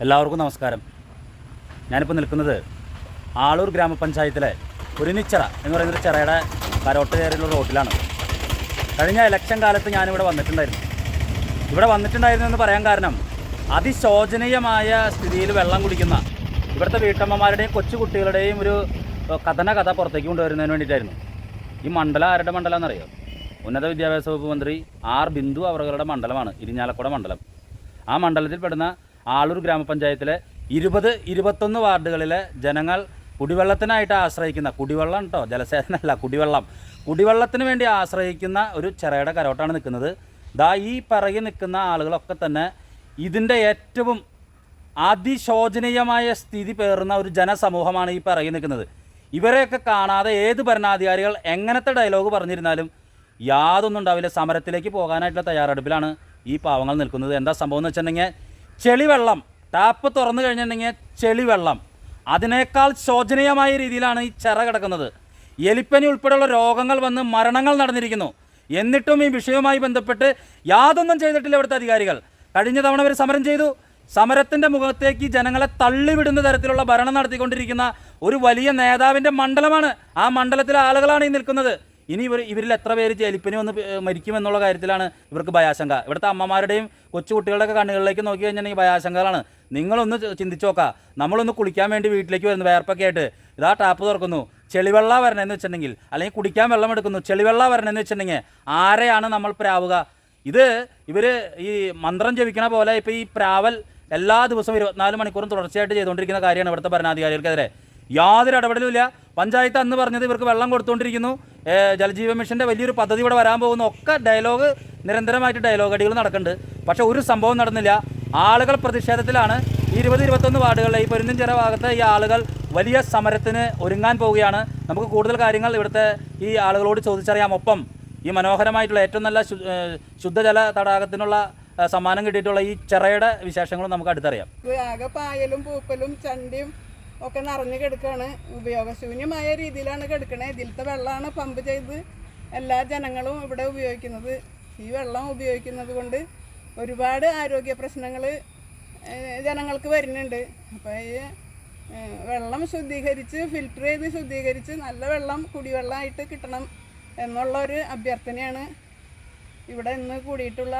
എല്ലാവർക്കും നമസ്കാരം. ഞാനിപ്പോൾ നിൽക്കുന്നത് ആളൂർ ഗ്രാമപഞ്ചായത്തിലെ കുരുന്നിച്ചിറ എന്ന് പറയുന്നൊരു ചിറയുടെ കരോട്ട് കയറിയുള്ള റോട്ടിലാണ്. കഴിഞ്ഞ ഇലക്ഷൻ കാലത്ത് ഞാനിവിടെ വന്നിട്ടുണ്ടായിരുന്നു. എന്ന് പറയാൻ കാരണം അതിശോചനീയമായ സ്ഥിതിയിൽ വെള്ളം കുടിക്കുന്ന ഇവിടുത്തെ വീട്ടമ്മമാരുടെയും കൊച്ചു കുട്ടികളുടെയും ഒരു കഥ പുറത്തേക്ക് കൊണ്ടുവരുന്നതിന് വേണ്ടിയിട്ടായിരുന്നു. ഈ മണ്ഡലം ആരുടെ മണ്ഡലം എന്നറിയോ? ഉന്നത വിദ്യാഭ്യാസ വകുപ്പ് മന്ത്രി ആർ ബിന്ദു അവരുടെ മണ്ഡലമാണ് ഇരിഞ്ഞാലക്കുട മണ്ഡലം. ആ മണ്ഡലത്തിൽപ്പെടുന്ന ആളൂർ ഗ്രാമപഞ്ചായത്തിലെ 20-21 വാർഡുകളിലെ ജനങ്ങൾ കുടിവെള്ളത്തിനായിട്ട് ആശ്രയിക്കുന്ന, കുടിവെള്ളം കേട്ടോ, ജലസേചനമല്ല, കുടിവെള്ളത്തിന് വേണ്ടി ആശ്രയിക്കുന്ന ഒരു ചിറയുടെ കരോട്ടാണ് നിൽക്കുന്നത്. ഈ പിറകെ നിൽക്കുന്ന ആളുകളൊക്കെ തന്നെ ഇതിൻ്റെ ഏറ്റവും അതിശോചനീയമായ സ്ഥിതി പേറുന്ന ഒരു ജനസമൂഹമാണ് ഈ പിറകെ നിൽക്കുന്നത്. ഇവരെയൊക്കെ കാണാതെ ഏത് ഭരണാധികാരികൾ എങ്ങനത്തെ ഡയലോഗ് പറഞ്ഞിരുന്നാലും യാതൊന്നും ഉണ്ടാവില്ല. സമരത്തിലേക്ക് പോകാനായിട്ടുള്ള തയ്യാറെടുപ്പിലാണ് ഈ പാവങ്ങൾ നിൽക്കുന്നത്. എന്താ സംഭവം എന്ന് വെച്ചിട്ടുണ്ടെങ്കിൽ, ചെളിവെള്ളം ടാപ്പ് തുറന്നു കഴിഞ്ഞിട്ടുണ്ടെങ്കിൽ ചെളിവെള്ളം, അതിനേക്കാൾ ശോചനീയമായ രീതിയിലാണ് ഈ ചിറ കിടക്കുന്നത്. എലിപ്പനി ഉൾപ്പെടെയുള്ള രോഗങ്ങൾ വന്ന് മരണങ്ങൾ നടന്നിരിക്കുന്നു. എന്നിട്ടും ഈ വിഷയവുമായി ബന്ധപ്പെട്ട് യാതൊന്നും ചെയ്തിട്ടില്ല ഇവിടുത്തെ അധികാരികൾ. കഴിഞ്ഞ തവണ ഇവർ സമരം ചെയ്തു. സമരത്തിൻ്റെ മുഖത്തേക്ക് ജനങ്ങളെ തള്ളിവിടുന്ന തരത്തിലുള്ള ഭരണം നടത്തിക്കൊണ്ടിരിക്കുന്ന ഒരു വലിയ നേതാവിൻ്റെ മണ്ഡലമാണ്. ആ മണ്ഡലത്തിലെ ആളുകളാണ് ഈ നിൽക്കുന്നത്. ഇനി ഇവരിൽ എത്ര പേര് എലിപ്പനി വന്ന് മരിക്കുമെന്നുള്ള കാര്യത്തിലാണ് ഇവർക്ക് ഭയാശങ്ക. ഇവിടുത്തെ അമ്മമാരുടെയും കൊച്ചുകുട്ടികളുടെയൊക്കെ കണ്ണുകളിലേക്ക് നോക്കി കഴിഞ്ഞിട്ടുണ്ടെങ്കിൽ ഭയാശങ്കകളാണ്. നിങ്ങളൊന്ന് ചിന്തിച്ച് നോക്കുക. നമ്മളൊന്ന് കുളിക്കാൻ വേണ്ടി വീട്ടിലേക്ക് വരുന്നു വേർപ്പൊക്കെ ആയിട്ട്, ഇതാ ടാപ്പ് തുറക്കുന്നു, ചെളിവെള്ളം വരണമെന്ന് വെച്ചിട്ടുണ്ടെങ്കിൽ, അല്ലെങ്കിൽ കുടിക്കാൻ വെള്ളം എടുക്കുന്നു, ചെളിവെള്ളം വരണമെന്ന് വെച്ചിട്ടുണ്ടെങ്കിൽ ആരെയാണ് നമ്മൾ പ്രാവുക? ഇവർ ഈ മന്ത്രം ജപിക്കണ പോലെ ഇപ്പോൾ ഈ പ്രാവൽ എല്ലാ ദിവസവും 24 മണിക്കൂറും തുടർച്ചയായിട്ട് ചെയ്തുകൊണ്ടിരിക്കുന്ന കാര്യമാണ് ഇവിടുത്തെ ഭരണാധികാരികൾക്കെതിരെ. യാതൊരു ഇടപെടലുമില്ല. പഞ്ചായത്ത് അന്ന് പറഞ്ഞത് ഇവർക്ക് വെള്ളം കൊടുത്തുകൊണ്ടിരിക്കുന്നു, ജലജീവൻ മിഷൻ്റെ വലിയൊരു പദ്ധതി ഇവിടെ വരാൻ പോകുന്നു, ഒക്കെ ഡയലോഗ്, നിരന്തരമായിട്ട് ഡയലോഗ് അടികൾ നടക്കുന്നുണ്ട്. പക്ഷേ ഒരു സംഭവം നടന്നില്ല. ആളുകൾ പ്രതിഷേധത്തിലാണ്. 20-21 വാർഡുകളിലെ ഈ പൊരുന്നിച്ചിറ ഭാഗത്ത് ഈ ആളുകൾ വലിയ സമരത്തിന് ഒരുങ്ങാൻ പോവുകയാണ്. നമുക്ക് കൂടുതൽ കാര്യങ്ങൾ ഇവിടുത്തെ ഈ ആളുകളോട് ചോദിച്ചറിയാം. ഒപ്പം ഈ മനോഹരമായിട്ടുള്ള ഏറ്റവും നല്ല ശുദ്ധജല തടാകത്തിനുള്ള സമ്മാനം കിട്ടിയിട്ടുള്ള ഈ ചിറയുടെ വിശേഷങ്ങളും നമുക്ക് അടുത്തറിയാം. ആകെ പായലും പൂപ്പലും ചണ്ടിയും ഒക്കെ നിറഞ്ഞു കിടക്കുകയാണ്. ഉപയോഗശൂന്യമായ രീതിയിലാണ് കിടക്കണത്. ഇതിലത്തെ വെള്ളമാണ് പമ്പ് ചെയ്ത് എല്ലാ ജനങ്ങളും ഇവിടെ ഉപയോഗിക്കുന്നത്. ഈ വെള്ളം ഉപയോഗിക്കുന്നത് കൊണ്ട് ഒരുപാട് ആരോഗ്യ പ്രശ്നങ്ങൾ ജനങ്ങൾക്ക് വരുന്നുണ്ട്. അപ്പോൾ ഈ വെള്ളം ശുദ്ധീകരിച്ച് ഫിൽറ്റർ ചെയ്ത് ശുദ്ധീകരിച്ച് നല്ല വെള്ളം കുടിവെള്ളമായിട്ട് കിട്ടണം എന്നുള്ളൊരു അഭ്യർത്ഥനയാണ് ഇവിടെ ഇന്ന് കൂടിയിട്ടുള്ള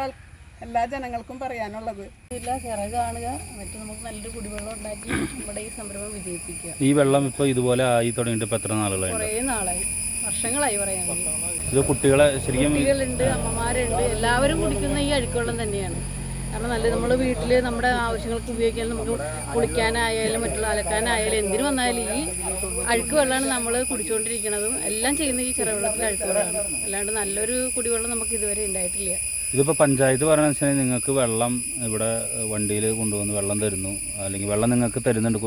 എല്ലാ ജനങ്ങൾക്കും പറയാനുള്ളത്. ചിറ കാണുക, മറ്റു നമുക്ക് നല്ലൊരു കുടിവെള്ളം ഉണ്ടാക്കി നമ്മുടെ ഈ സംരംഭം വിജയിപ്പിക്കുക. ഈ വെള്ളം ഇപ്പോൾ ഇതുപോലെ ആയി തുടങ്ങിയിട്ട് ഇപ്പോൾ എത്ര നാളുകളായി? കുറേ നാളായി, വർഷങ്ങളായി പറയാൻ. ഇത് കുട്ടികളെ ശരിക്കും, കുട്ടികളുണ്ട്, അമ്മമാരുണ്ട്, എല്ലാവരും കുടിക്കുന്ന ഈ അഴുക്കുവെള്ളം തന്നെയാണ്. കാരണം നല്ല നമ്മൾ വീട്ടിൽ നമ്മുടെ ആവശ്യങ്ങൾക്ക് ഉപയോഗിക്കാൻ, നമുക്ക് കുളിക്കാനായാലും മറ്റുള്ള അലക്കാനായാലും എന്തിനു വന്നാലും ഈ അഴുക്ക് വെള്ളമാണ് നമ്മൾ കുടിച്ചുകൊണ്ടിരിക്കുന്നതും. എല്ലാം ചെയ്യുന്ന ഈ ചെറുവെള്ളത്തിൽ അഴുക്ക് വെള്ളമാണ്. അല്ലാണ്ട് നല്ലൊരു കുടിവെള്ളം നമുക്ക് ഇതുവരെ ഉണ്ടായിട്ടില്ല. ഇതിപ്പോൾ പഞ്ചായത്ത് പറയുന്നത് വെച്ചാൽ നിങ്ങൾക്ക് വെള്ളം ഇവിടെ വണ്ടിയിൽ കൊണ്ടുവന്ന് വെള്ളം തരുന്നു, അല്ലെങ്കിൽ വെള്ളം നിങ്ങൾക്ക് തരുന്നുണ്ട്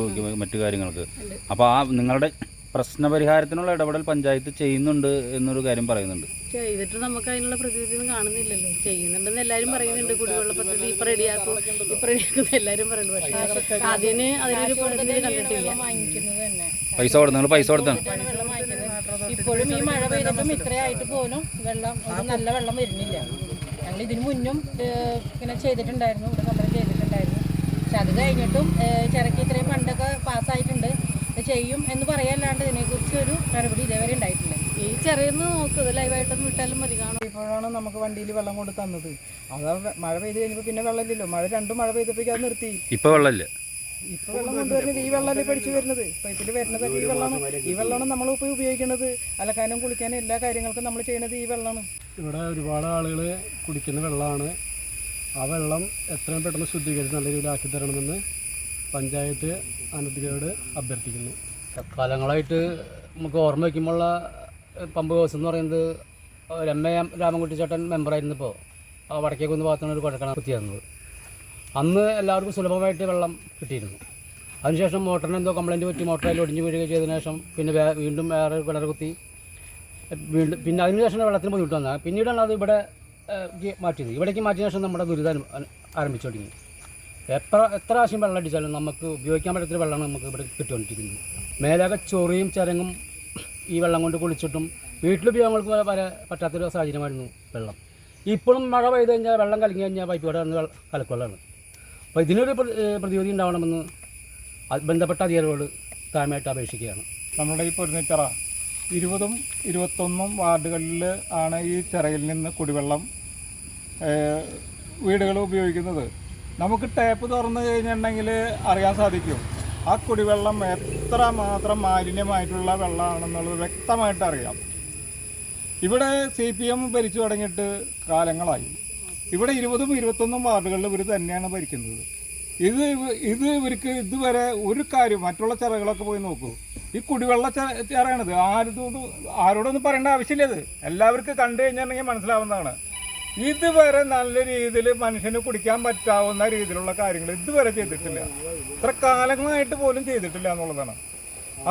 മറ്റു കാര്യങ്ങൾക്ക്. അപ്പോൾ ആ നിങ്ങളുടെ പ്രശ്നപരിഹാരത്തിനുള്ള ഇടപെടൽ പഞ്ചായത്ത് ചെയ്യുന്നുണ്ട് എന്നൊരു കാര്യം പറയുന്നുണ്ട്. ചെയ്തിട്ട് നമുക്ക് അതിനുള്ള പ്രതിവിധിയൊന്നും കാണുന്നില്ലല്ലോ. ചെയ്യുന്നുണ്ടെന്ന് എല്ലാവരും പറയുന്നുണ്ട്. കുടിവെള്ള പദ്ധതി ഇപ്പം റെഡിയാക്കും എല്ലാവരും പറയുന്നു. പക്ഷേ അതിനൊരു പ്രതിനിധി കണ്ടിട്ടില്ല. പൈസ കൊടുത്തു, പൈസ കൊടുത്താണ്. ഇപ്പോഴും ഈ മഴ പെയ്തിട്ടും ഇത്രയായിട്ട് പോലും വെള്ളം, നല്ല വെള്ളം വരുന്നില്ല. ഞങ്ങൾ ഇതിനു മുന്നും ഇങ്ങനെ ചെയ്തിട്ടുണ്ടായിരുന്നു, ഇവിടെ സമരം ചെയ്തിട്ടുണ്ടായിരുന്നു. പക്ഷെ അത് കഴിഞ്ഞിട്ടും ചിറക്കി ഇത്രയും ഫണ്ടൊക്കെ പാസ്സായിട്ടുണ്ട്, ചെയ്യും എന്ന് പറയാല്ലാണ്ട് ഇതിനെക്കുറിച്ച് ഒരു നടപടി ഇതേവരെ ഉണ്ടായിട്ടില്ല. ഈ ചെറിയൊന്ന് നോക്കുക, ലൈവായിട്ടൊന്ന് വിട്ടാലും മതി. കാണും. ഇപ്പോഴാണ് നമുക്ക് വണ്ടിയിൽ വെള്ളം കൊണ്ട് തന്നത്. അതാ മഴ പെയ്ത് കഴിഞ്ഞപ്പോൾ പിന്നെ വെള്ളമില്ലല്ലോ. മഴ പെയ്തപ്പോഴേക്കും അത് നിർത്തി. ഇപ്പോൾ വെള്ളമില്ല. ഇപ്പോൾ വെള്ളം കൊണ്ടുവരുന്നത് ഈ വെള്ളമല്ലേ പഠിച്ചു വരുന്നത്. പൈപ്പിൽ വരുന്നതൊക്കെ ഈ വെള്ളമാണ് നമ്മളിപ്പോൾ ഉപയോഗിക്കുന്നത്. അലക്കാനും കുളിക്കാനും എല്ലാ കാര്യങ്ങൾക്കും നമ്മൾ ചെയ്യുന്നത് ഈ വെള്ളമാണ്. ഇവിടെ ഒരുപാട് ആളുകൾ കുടിക്കുന്ന വെള്ളമാണ്. ആ വെള്ളം എത്രയും പെട്ടെന്ന് ശുദ്ധീകരിച്ച് നല്ല രീതിയിലാക്കി തരണമെന്ന് പഞ്ചായത്ത് അനധികൃതരോട് അഭ്യർത്ഥിക്കുന്നു. കാലങ്ങളായിട്ട് നമുക്ക് ഓർമ്മ വയ്ക്കുമ്പോഴുള്ള പമ്പ് ഹൗസ് എന്ന് പറയുന്നത് രാമൻകുട്ടി ചേട്ടൻ മെമ്പറായിരുന്നപ്പോൾ വടക്കേക്കുന്ന് ഭാഗത്താണ് ഒരു കുഴൽക്കിണർ കുത്തിയിരുന്നത്. അന്ന് എല്ലാവർക്കും സുലഭമായിട്ട് വെള്ളം കിട്ടിയിരുന്നു. അതിനുശേഷം മോട്ടറിന് എന്തോ കംപ്ലയിൻറ്റ് പറ്റി മോട്ടറിൽ ഒടിഞ്ഞു വീഴുകയും ചെയ്തതിനു ശേഷം പിന്നെ വീണ്ടും വേറെ കിണർ കുത്തി പിന്നെ അതിനുശേഷം വെള്ളത്തിന് ബുദ്ധിമുട്ട് വന്നത്. പിന്നീടാണ് അത് ഇവിടെ മാറ്റിയത്. ഇവിടേക്ക് മാറ്റിയ ശേഷം നമ്മുടെ ദുരിതം ആരംഭിച്ചു തുടങ്ങി. എത്ര പ്രാവശ്യം വെള്ളം അടിച്ചാലും നമുക്ക് ഉപയോഗിക്കാൻ പറ്റാത്തൊരു വെള്ളമാണ് നമുക്ക് ഇവിടെ കിട്ടിക്കൊണ്ടിരിക്കുന്നത്. മേലൊക്കെ ചൊറിയും ചരങ്ങും ഈ വെള്ളം കൊണ്ട് കുളിച്ചിട്ടും വീട്ടിലുപയോഗങ്ങൾക്ക് വരെ പറ്റാത്തൊരു സാഹചര്യമായിരുന്നു വെള്ളം. ഇപ്പോഴും മഴ പെയ്ത് കഴിഞ്ഞാൽ വെള്ളം കലങ്ങി കഴിഞ്ഞാൽ പൈപ്പ് കൂടെ വന്ന് കലക്കുവെള്ളമാണ്. അപ്പോൾ ഇതിനൊരു പ്രതിവിധി ഉണ്ടാവണമെന്ന് ബന്ധപ്പെട്ട അധികാരികളോട് താഴ്മയായിട്ട് അപേക്ഷിക്കുകയാണ്. നമ്മുടെ ഈ പൊരുന്നിച്ചിറ 20ഉം 21ഉം വാർഡുകളിൽ ആണ് ഈ ചിറയിൽ നിന്ന് കുടിവെള്ളം വീടുകൾ ഉപയോഗിക്കുന്നത്. നമുക്ക് ടാപ്പ് തുറന്നു കഴിഞ്ഞിട്ടുണ്ടെങ്കിൽ അറിയാൻ സാധിക്കും ആ കുടിവെള്ളം എത്ര മാത്രം മാലിന്യമായിട്ടുള്ള വെള്ളമാണെന്നുള്ളത് വ്യക്തമായിട്ട് അറിയാം. ഇവിടെ CPM ഭരിച്ചു തുടങ്ങിയിട്ട് കാലങ്ങളായി. ഇവിടെ 20ഉം 21ഉം വാർഡുകളിൽ ഇവർ തന്നെയാണ് ഭരിക്കുന്നത്. ഇത് ഇവർക്ക് ഇതുവരെ ഒരു കാര്യം, മറ്റുള്ള ചിറകളൊക്കെ പോയി നോക്കൂ, ഈ കുടിവെള്ള ചിറയാണിത്. ആരോടൊന്നും പറയേണ്ട ആവശ്യമില്ല. ഇത് എല്ലാവർക്കും കണ്ടു കഴിഞ്ഞിട്ടുണ്ടെങ്കിൽ മനസ്സിലാവുന്നതാണ്. ഇതുവരെ നല്ല രീതിയിൽ മനുഷ്യന് കുടിക്കാൻ പറ്റാവുന്ന രീതിയിലുള്ള കാര്യങ്ങൾ ഇതുവരെ ചെയ്തിട്ടില്ല. ഇത്ര കാലങ്ങളായിട്ട് പോലും ചെയ്തിട്ടില്ല എന്നുള്ളതാണ്.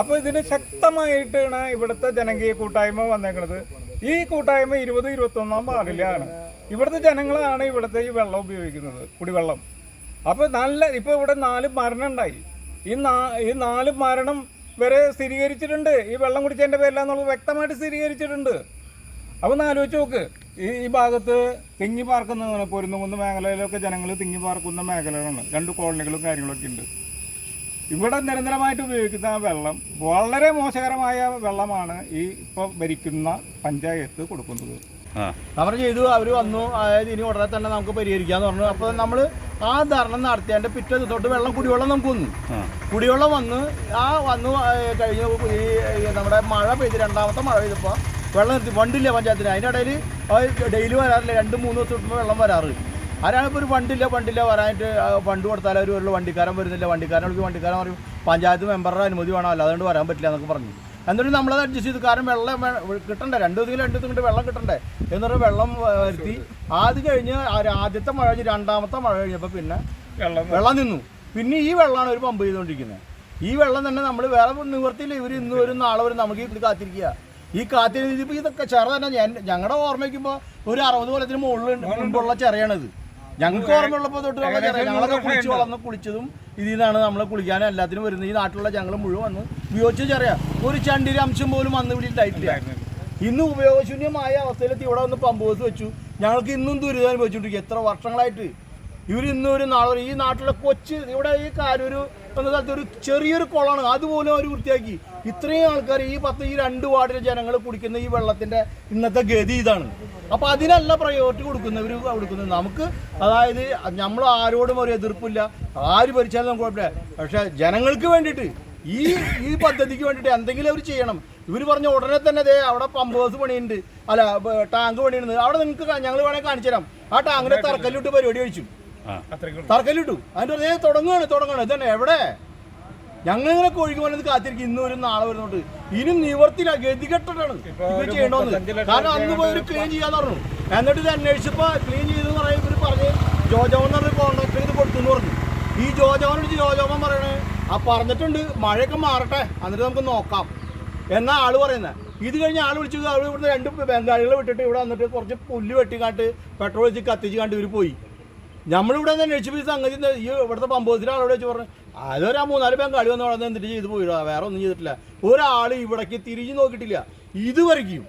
അപ്പോൾ ഇതിന് ശക്തമായിട്ടാണ് ഇവിടുത്തെ ജനകീയ കൂട്ടായ്മ വന്നേക്കുന്നത്. ഈ കൂട്ടായ്മ 20, 21 വാർഡിലാണ്. ഇവിടുത്തെ ജനങ്ങളാണ് ഇവിടുത്തെ ഈ വെള്ളം ഉപയോഗിക്കുന്നത്, കുടിവെള്ളം. അപ്പോൾ ഇപ്പോൾ ഇവിടെ 4 മരണം ഉണ്ടായി. ഈ 4 മരണം വരെ സ്ഥിരീകരിച്ചിട്ടുണ്ട്. ഈ വെള്ളം കുടിച്ചതിൻ്റെ പേരിലാന്നുള്ളത് വ്യക്തമായിട്ട് സ്ഥിരീകരിച്ചിട്ടുണ്ട്. അപ്പോൾ ഒന്ന് ആലോചിച്ച് നോക്ക്. ഈ ഭാഗത്ത് തിങ്ങി പാർക്കുന്ന പൊരുന്നുകുന്ന് മേഖലയിലൊക്കെ ജനങ്ങൾ തിങ്ങി പാർക്കുന്ന മേഖലകളാണ്. 2 കോളനികളും കാര്യങ്ങളൊക്കെ ഉണ്ട്. ഇവിടെ നിരന്തരമായിട്ട് ഉപയോഗിക്കുന്ന വെള്ളം വളരെ മോശകരമായ വെള്ളമാണ് ഈ ഇപ്പോൾ ഭരിക്കുന്ന പഞ്ചായത്ത് കൊടുക്കുന്നത്. അവർ ചെയ്തു, അവർ വന്നു, അതായത് ഇനി ഉടനെ തന്നെ നമുക്ക് പരിഹരിക്കാന്ന് പറഞ്ഞു. അപ്പോൾ നമ്മൾ ആ ധർണം നടത്തിയതിൻ്റെ പിറ്റേ തൊട്ട് കുടിവെള്ളം നമുക്ക് വന്നു. കുടിവെള്ളം വന്ന് കഴിഞ്ഞ ഈ നമ്മുടെ മഴ പെയ്ത്, 2ാമത്തെ മഴ പെയ്തപ്പോൾ വെള്ളം നിർത്തി. ഫണ്ടില്ല പഞ്ചായത്തിന്. അതിനിടയിൽ ഡെയിലി വരാറില്ല, 2-3 ദിവസം കിട്ടുമ്പോൾ വെള്ളം വരാറ്. ആരാണിപ്പോൾ ഒരു ഫണ്ടില്ല വരാനായിട്ട് ഫണ്ട് കൊടുത്താൽ ഒരു വണ്ടിക്കാരൻ വരുന്നില്ല. വണ്ടിക്കാരൻ പറയും പഞ്ചായത്ത് മെമ്പറുടെ അനുമതി വേണം, അല്ലാതുകൊണ്ട് വരാൻ പറ്റില്ല എന്നൊക്കെ പറഞ്ഞു. എന്നിട്ട് നമ്മളത് അഡ്ജസ്റ്റ് ചെയ്തു. കാരണം വെള്ളം കിട്ടണ്ടേ, 2 ദിവസം കൊണ്ട് വെള്ളം കിട്ടണ്ടേ എന്നിട്ട് വെള്ളം വരുത്തി. അത് കഴിഞ്ഞ് ആദ്യത്തെ മഴ കഴിഞ്ഞ് 2ാമത്തെ മഴ കഴിഞ്ഞപ്പോൾ പിന്നെ വെള്ളം നിന്നു. പിന്നെ ഈ വെള്ളമാണ് ഒരു പമ്പ് ചെയ്തുകൊണ്ടിരിക്കുന്നത്. ഈ വെള്ളം തന്നെ നമ്മൾ വേറെ നിവർത്തിയില്ല. ഇവർ ഇന്ന് വരും നാളെ വരും, നമുക്ക് ഇത് കാത്തിരിക്കുക. ഈ കാത്തിരിപ്പോൾ ഇതൊക്കെ ചിറ തന്നെ ഞങ്ങളുടെ ഓർമ്മയ്ക്കുമ്പോൾ ഒരു 60 കൊല്ലത്തിന് മുമ്പുള്ള ചിറയാണിത്. ഞങ്ങൾക്ക് ഓർമ്മയുള്ളപ്പോൾ തൊട്ട് ഞങ്ങളൊക്കെ കുളിച്ചതും ഇതിൽ നിന്നാണ് നമ്മൾ കുളിക്കാനും എല്ലാത്തിനും വരുന്നത്. ഈ നാട്ടിലുള്ള ഞങ്ങൾ മുഴുവൻ വന്ന് ഉപയോഗിച്ച് ചെറിയ ഒരു ചണ്ടിയുടെ അംശം പോലും വന്ന് ഇവിടെ ഉണ്ടായിട്ടില്ല. ഇന്ന് ഉപയോഗശൂന്യമായ അവസ്ഥയിലെത്തി ഇവിടെ വന്ന് പമ്പ് ഹൗസ് വെച്ചു. ഞങ്ങൾക്ക് ഇന്നും ദുരിതം അനുഭവിച്ചുകൊണ്ടിരിക്കുക. എത്ര വർഷങ്ങളായിട്ട് ഇവർ ഇന്നും ഒരു നാളെ ഈ നാട്ടിലെ ഇവിടെ ഈ കാരൂർ എന്ന സ്ഥലത്ത് ഒരു ചെറിയൊരു കുളമാണ്, അതുപോലും അവർ വൃത്തിയാക്കി. ഇത്രയും ആൾക്കാർ ഈ 2 വാർഡിലെ ജനങ്ങൾ കുടിക്കുന്ന ഈ വെള്ളത്തിൻ്റെ ഇന്നത്തെ ഗതി ഇതാണ്. അപ്പോൾ അതിനല്ല പ്രയോറിറ്റി കൊടുക്കുന്നത് നമുക്ക്. അതായത് നമ്മൾ ആരോടും ഒരു എതിർപ്പില്ല, ആര് ഭരിച്ചാലും നമുക്ക് കുഴപ്പമില്ല. പക്ഷേ ജനങ്ങൾക്ക് വേണ്ടിയിട്ട് ഈ പദ്ധതിക്ക് വേണ്ടിയിട്ട് എന്തെങ്കിലും അവർ ചെയ്യണം. ഇവർ പറഞ്ഞ ഉടനെ തന്നെ അവിടെ പമ്പ് ഹൗസ് പണിയുണ്ട്, അല്ല ടാങ്ക് പണിയുണ്ട്. അവിടെ നിങ്ങൾക്ക് ഞങ്ങൾ വേണമെങ്കിൽ കാണിച്ചു തരാം. ആ ടാങ്കിനെ തറക്കല്ലിട്ട് പരിപാടി കഴിച്ചു, തറക്കല്ലിട്ടു. അതിൻ്റെ തുടങ്ങുകയാണ്. ഇതന്നെ എവിടെ ഞങ്ങളിങ്ങനെ കോഴിക്ക് പോലെ കാത്തിരിക്കും. ഇന്ന് വരും നാളെ വരുന്നുണ്ട്. ഇനി നിവർത്തില്ല, ഗതികെട്ടാണ് ഇത് ചെയ്യണമെന്ന്. കാരണം അന്ന് പോയി ഒരു ക്ലീൻ ചെയ്യാന്ന് പറഞ്ഞു. എന്നിട്ട് ഇത് അന്വേഷിച്ചപ്പോൾ ക്ലീൻ ചെയ്തെന്ന് പറയുമ്പോൾ ഇവർ പറഞ്ഞ് ജോജോമൻ എന്ന് പറഞ്ഞ കോൺട്രാക്ടർ ഇത് കൊടുത്തെന്ന് പറഞ്ഞു. ഈ ജോജോമൻ പറയണേ പറഞ്ഞിട്ടുണ്ട് മഴയൊക്കെ മാറട്ടെ എന്നിട്ട് നമുക്ക് നോക്കാം എന്നാ ആള് പറയുന്നത്. ഇത് കഴിഞ്ഞ് ആൾ വിളിച്ചു, ഇവിടുന്ന് 2 ബംഗാളികളെ വിട്ടിട്ട് ഇവിടെ വന്നിട്ട് കുറച്ച് പുല്ല് വെട്ടിക്കാണ്ട് പെട്രോൾ വെച്ച് കത്തിച്ച് കാണ്ട് ഇവർ പോയി. നമ്മളിവിടെ നിന്ന് അന്വേഷിച്ചപ്പോൾ ഈ സംഗതി ഈ ഇവിടുത്തെ പമ്പ് ഹൗസിലെ ആളോട് വെച്ച് പറഞ്ഞു അതൊരു 3-4 ബംഗാളി വന്ന് അവിടെ എന്നിട്ട് ചെയ്ത് പോയിടാ, വേറെ ഒന്നും ചെയ്തിട്ടില്ല. ഒരാൾ ഇവിടേക്ക് തിരിഞ്ഞു നോക്കിയിട്ടില്ല. ഇതുവരെയ്ക്കും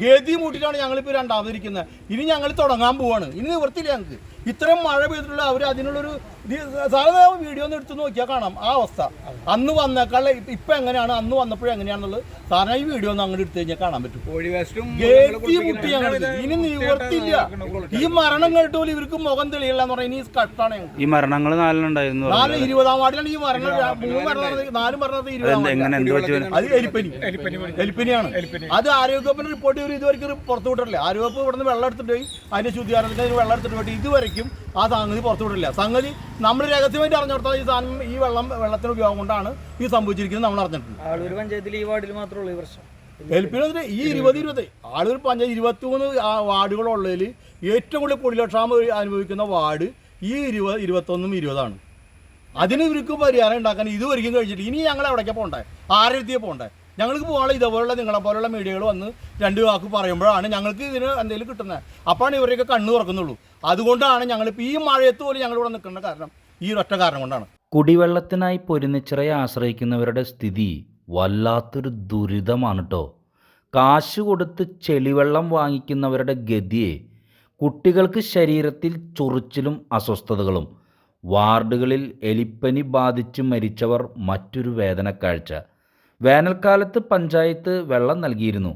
ഗതി മൂട്ടിട്ടാണ് ഞങ്ങളിപ്പോൾ 2ാമത് ഇരിക്കുന്നത്. ഇനി ഞങ്ങൾ തുടങ്ങാൻ പോവാണ്. ഇനി നിവർത്തില്ല ഞങ്ങൾക്ക്. ഇത്രയും മഴ പെയ്തിട്ടുള്ള അവർ അതിനുള്ളൊരു സാധാരണ വീഡിയോ ഒന്ന് എടുത്ത് നോക്കിയാൽ കാണാം ആ അവസ്ഥ. അന്ന് വന്നേക്കാളെ ഇപ്പം എങ്ങനെയാണ്, അന്ന് വന്നപ്പോഴും എങ്ങനെയാണെന്നുള്ളത് സാധാരണ ഈ വീഡിയോ ഒന്ന് അങ്ങോട്ട് എടുത്തു കഴിഞ്ഞാൽ കാണാൻ പറ്റും. ഗതി മുട്ടി ഞങ്ങൾക്ക് ഇനി നിവർത്തില്ല. ഈ മരണം കേട്ട് പോലും ഇവർക്ക് മുഖം തെളിയില്ല എന്ന് പറഞ്ഞാൽ ഇനി കട്ടാണ്. ഈ മരണങ്ങൾ 4 ഉണ്ടായിരുന്നു. 20ാം വാർഡിലാണ് ഈ മരണം. 4 മരണത്തിൽ 20ാം അത് എലിപ്പനിയാണ്. അത് ആരോഗ്യവകുപ്പിന് റിപ്പോർട്ട് ചെയ്ത് ഇതുവരെയ്ക്ക് പുറത്തു വിട്ടിട്ടില്ല. ആരോഗ്യവകുപ്പ് ഇവിടെ നിന്ന് വെള്ളം എടുത്തിട്ട് പോയി അതിന്റെ ശുദ്ധീകരണത്തിന് വെള്ളം എടുത്തിട്ട് പോയിട്ട് ഇതുവരെയ്ക്കും ആ സംഗതി പുറത്തു വിടില്ല. സംഗതി നമ്മൾ രഹസ്യമായിട്ട് അറിഞ്ഞിടത്തോളം ഈ സാധനം ഈ വെള്ളത്തിന് ഉപയോഗം കൊണ്ടാണ് ഈ സംഭവിച്ചിരിക്കുന്നത് നമ്മൾ അറിഞ്ഞിട്ടുണ്ട്. ആളൂർ പഞ്ചായത്തിൽ ഈ വാർഡിൽ മാത്രമേ ഉള്ളൂ ഈ പ്രശ്നം. എൽപ്പിനെതിരെ ഈ 20 ആളൂർ പഞ്ചായത്ത് 23 വാർഡുകളുള്ളതിൽ ഏറ്റവും കൂടുതൽ കുടിലക്ഷാമം അനുഭവിക്കുന്ന വാർഡ് ഈ 20, 21, 20 അതിന് ഇവർക്ക് പരിഹാരം ഉണ്ടാക്കാൻ ഇതുവരെയും കഴിച്ചിട്ട് ഇനി ഞങ്ങൾ എവിടേക്കാണ് പോകണ്ടേ, ആരെത്തിയേ പോകണ്ടേ? ഞങ്ങൾക്ക് പോകാനുള്ള ഇതേപോലുള്ള നിങ്ങളെ പോലുള്ള മീഡിയകൾ വന്ന് 2 വാക്ക് പറയുമ്പോഴാണ് ഞങ്ങൾക്ക് ഇതിന് എന്തെങ്കിലും കിട്ടുന്നത്. അപ്പോഴാണ് ഇവരെയൊക്കെ കണ്ണ് തുറക്കുന്നുള്ളൂ. അതുകൊണ്ടാണ് ഞങ്ങളിപ്പോൾ ഈ മഴയത്ത് പോലും ഞങ്ങളിവിടെ നിൽക്കേണ്ട കാരണം ഈ ഒറ്റ കാരണം കൊണ്ടാണ്. കുടിവെള്ളത്തിനായി പൊരുന്നിച്ചിറയെ ആശ്രയിക്കുന്നവരുടെ സ്ഥിതി വല്ലാത്തൊരു ദുരിതമാണ് കേട്ടോ. കാശ് കൊടുത്ത് ചെളിവെള്ളം വാങ്ങിക്കുന്നവരുടെ ഗതിയെ കുട്ടികൾക്ക് ശരീരത്തിൽ ചൊറിച്ചിലും അസ്വസ്ഥതകളും, വാർഡുകളിൽ എലിപ്പനി ബാധിച്ച് മരിച്ചവർ മറ്റൊരു വേദനക്കാഴ്ച. വേനൽക്കാലത്ത് പഞ്ചായത്ത് വെള്ളം നൽകിയിരുന്നു.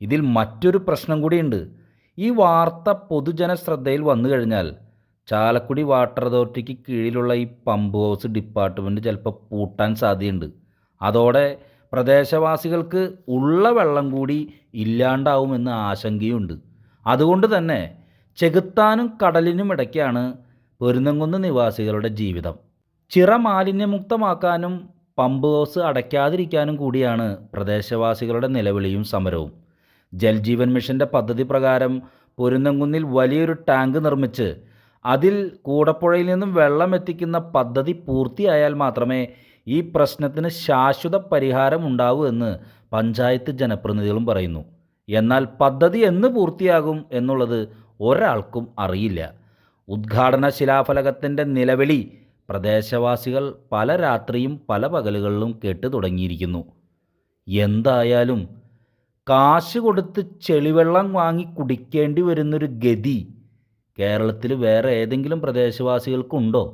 ഇതിൽ മറ്റൊരു പ്രശ്നം കൂടിയുണ്ട്. ഈ വാർത്ത പൊതുജന ശ്രദ്ധയിൽ വന്നു കഴിഞ്ഞാൽ ചാലക്കുടി വാട്ടർ അതോറിറ്റിക്ക് കീഴിലുള്ള ഈ പമ്പ് ഹൗസ് ഡിപ്പാർട്ട്മെൻറ്റ് ചിലപ്പോൾ പൂട്ടാൻ സാധ്യതയുണ്ട്. അതോടെ പ്രദേശവാസികൾക്ക് ഉള്ള വെള്ളം കൂടി ഇല്ലാണ്ടാവുമെന്ന് ആശങ്കയുണ്ട്. അതുകൊണ്ട് തന്നെ ചെകുത്താനും കടലിനും ഇടയ്ക്കാണ് പൊരുന്നംകുന്ന് നിവാസികളുടെ ജീവിതം. ചിറ മാലിന്യമുക്തമാക്കാനും പമ്പ് ഹൗസ് അടയ്ക്കാതിരിക്കാനും കൂടിയാണ് പ്രദേശവാസികളുടെ നിലവിളിയും സമരവും. ജൽജീവൻ മിഷൻ്റെ പദ്ധതി പ്രകാരം പൊരുന്നംകുന്നിൽ വലിയൊരു ടാങ്ക് നിർമ്മിച്ച് അതിൽ കൂടപ്പുഴയിൽ നിന്നും വെള്ളം എത്തിക്കുന്ന പദ്ധതി പൂർത്തിയായാൽ മാത്രമേ ഈ പ്രശ്നത്തിന് ശാശ്വത പരിഹാരം ഉണ്ടാവൂ എന്ന് പഞ്ചായത്ത് ജനപ്രതിനിധികളും പറയുന്നു. എന്നാൽ പദ്ധതി എന്ന് പൂർത്തിയാകും എന്നുള്ളത് ഒരാൾക്കും അറിയില്ല. ഉദ്ഘാടന ശിലാഫലകത്തിൻ്റെ നിലവിളി പ്രദേശവാസികൾ പല രാത്രിയും പല പകലുകളിലും കേട്ട് തുടങ്ങിയിരിക്കുന്നു. എന്തായാലും കാശ് കൊടുത്ത് ചെളിവെള്ളം വാങ്ങി കുടിക്കേണ്ടി വരുന്നൊരു ഗതി കേരളത്തിൽ വേറെ ഏതെങ്കിലും പ്രദേശവാസികൾക്കുണ്ടോ?